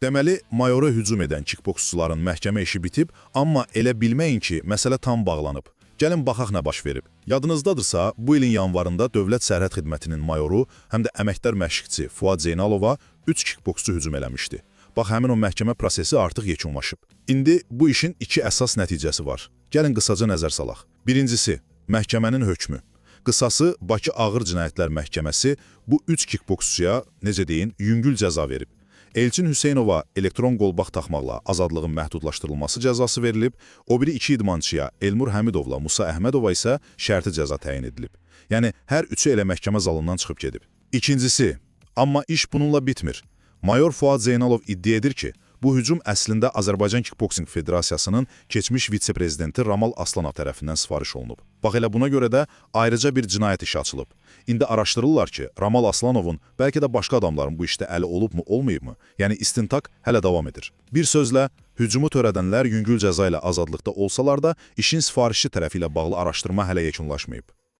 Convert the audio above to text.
Deməli, mayora hücum edən kickboksçuların məhkəmə işi bitib, amma elə bilməyin ki, məsələ tam bağlanıb. Gəlin baxaq nə baş verib. Yadınızdadırsa, bu ilin yanvarında Dövlət Sərhəd Xidmətinin mayoru, həm də əməkdar məşqçisi Fuad Zeynalova 3 kickboksçu hücum eləmişdi. Bax, həmin o məhkəmə prosesi artıq yekunlaşıb. İndi bu işin 2 əsas nəticəsi var. Gəlin qısaca nəzər salaq. Birincisi, məhkəmənin hökmü. Qısası, Bakı Ağır Cinayətlər Məhkəməsi bu 3 kickboksçuya, necə deyin, yüngül cəza verib. Elçin Hüseynova elektron qolbaq taxmaqla azadlığın məhdudlaşdırılması cəzası verilib, o biri 2 idmançıya Elmur Həmidovla Musa Əhmədova isə şərti cəza təyin edilib. Yəni, hər üçü elə məhkəmə zalından çıxıb gedib. İkincisi, amma iş bununla bitmir. Mayor Fuad Zeynalov iddia edir ki, bu hücum əslində Azərbaycan Kickboksing Federasiyasının keçmiş vitse-prezidenti Ramal Aslanov tərəfindən sifariş olunub. Bax, elə buna görə də ayrıca bir cinayət işi açılıb. İndi araşdırırlar ki, Ramal Aslanovun bəlkə də başqa adamların bu işdə əli olubmu, olmayıbmı? Yəni istintaq hələ davam edir. Bir sözlə, hücumu törədənlər yüngül cəza ilə azadlıqda olsalar da, işin sifarişçi tərəfi ilə bağlı araşdırma hələ yekunlaşmayıb.